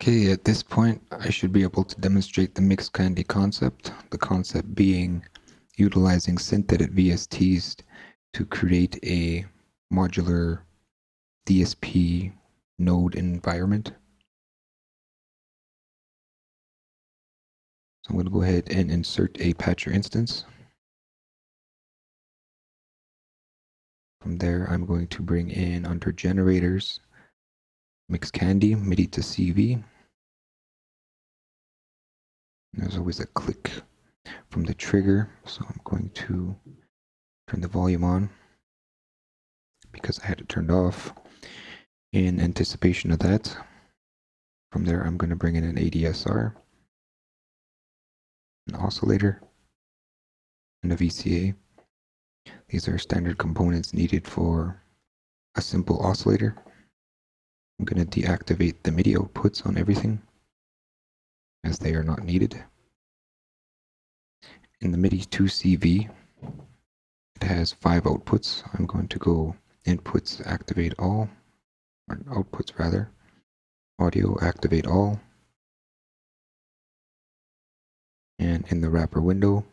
Okay, at this point, I should be able to demonstrate the mixed candy concept. The concept being utilizing SynthEdit VSTs to create a modular DSP node environment. So I'm going to go ahead and insert a patcher instance. From there, I'm going to bring in under generators, mixed candy, MIDI to CV. There's always a click from the trigger, so I'm going to turn the volume on because I had it turned off in anticipation of that. From there, I'm going to bring in an ADSR, an oscillator, and a VCA. These are standard components needed for a simple oscillator. I'm going to deactivate the MIDI outputs on everything as they are not needed. In the MIDI to CV, it has 5 outputs. I'm going to go inputs activate all, or outputs rather, audio activate all, and in the wrapper window,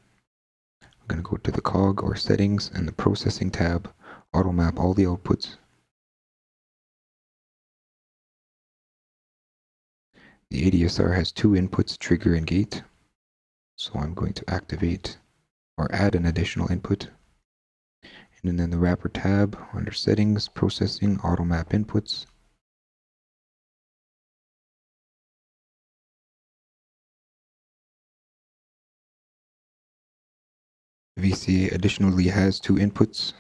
I'm going to go to the cog or settings and the processing tab, auto map all the outputs. The ADSR has 2 inputs, trigger and gate. So I'm going to activate or add an additional input. And then the wrapper tab under settings, processing, auto map inputs. VCA additionally has 2 inputs,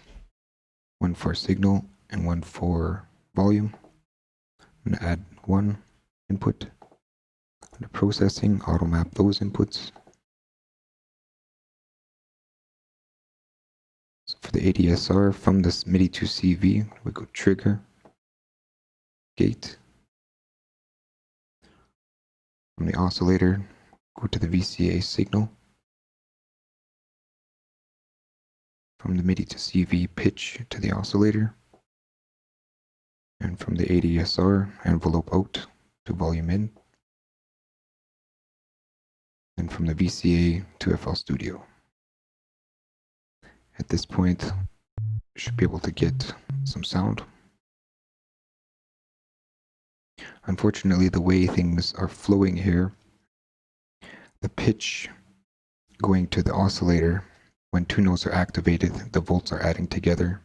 one for signal and one for volume. I'm going to add 1 input. Under processing, auto map those inputs. So for the ADSR, from this MIDI to CV, we go trigger, gate. From the oscillator, go to the VCA signal. From the MIDI to CV, pitch to the oscillator. And from the ADSR, envelope out to volume in. And from the VCA to FL Studio. At this point, you should be able to get some sound. Unfortunately, the way things are flowing here, the pitch going to the oscillator, when 2 notes are activated, the volts are adding together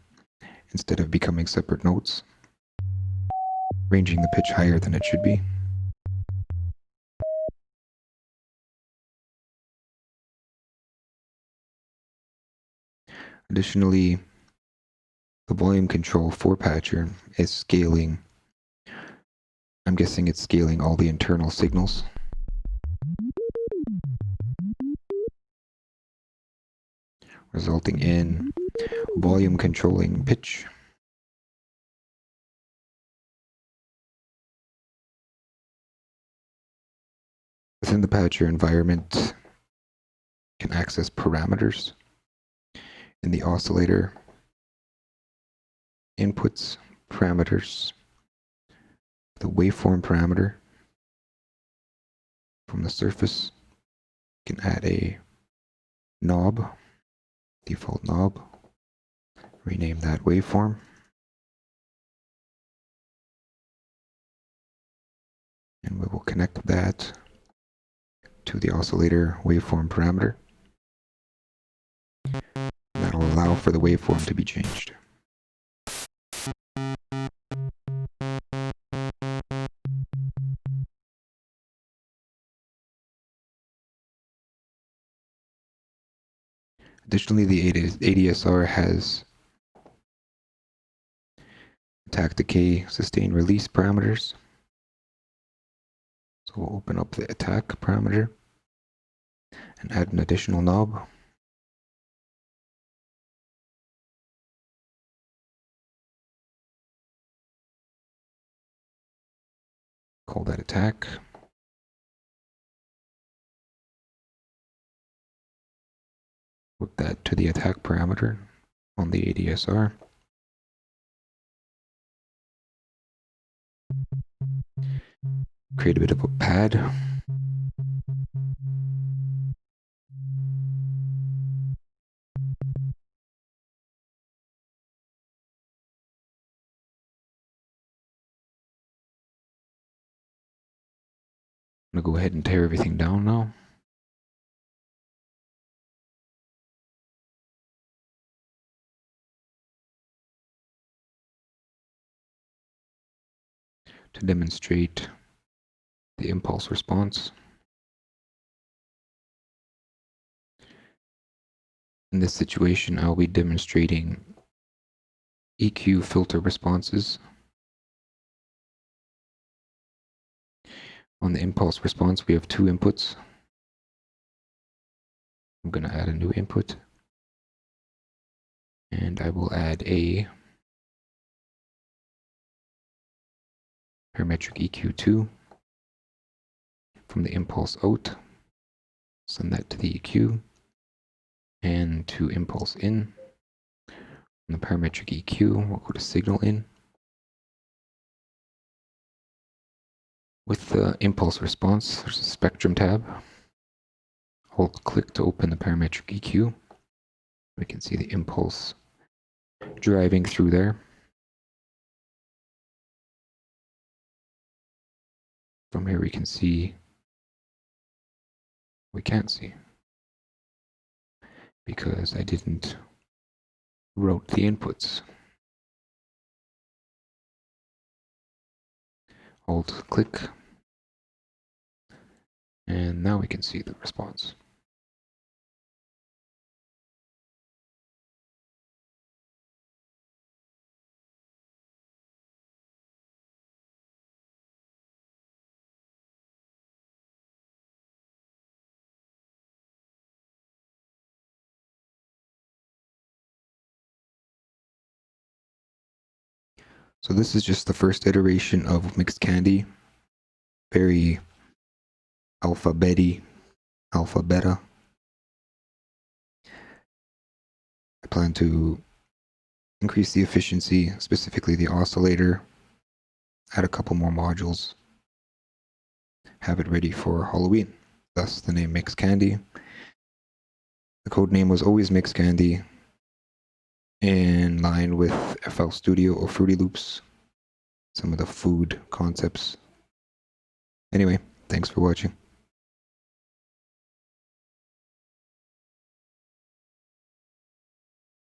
instead of becoming separate notes, ranging the pitch higher than it should be. Additionally, the volume control for patcher is scaling. I'm guessing it's scaling all the internal signals. Resulting in volume controlling pitch. Within the patcher environment, you can access parameters. In the oscillator, inputs, parameters, the waveform parameter. From the surface, you can add a knob, default knob, rename that waveform. And we will connect that to the oscillator waveform parameter. That will allow for the waveform to be changed. Additionally, the ADSR has attack, decay, sustain, release parameters. So we'll open up the attack parameter and add an additional knob. Call that attack. Hook that to the attack parameter on the ADSR. create a bit of a pad. I'm gonna go ahead and tear everything down now. To demonstrate the impulse response. In this situation, I'll be demonstrating EQ filter responses. On the impulse response, we have two inputs. I'm going to add a new input. And I will add a parametric EQ2 from the impulse out. Send that to the EQ. And to impulse in. On the parametric EQ, we'll go to signal in. With the impulse response, there's a spectrum tab. Hold click to open the parametric EQ. We can see the impulse driving through there. From here we can see, we can't see because I didn't route the inputs. Hold click, and now we can see the response. So this is just the first iteration of Mixed Candy. Very alpha beta. I plan to increase the efficiency, specifically the oscillator, add a couple more modules, have it ready for Halloween. Thus the name Mixed Candy. The code name was always Mixed Candy, in line with FL Studio or Fruity Loops, some of the food concepts. Anyway, thanks for watching.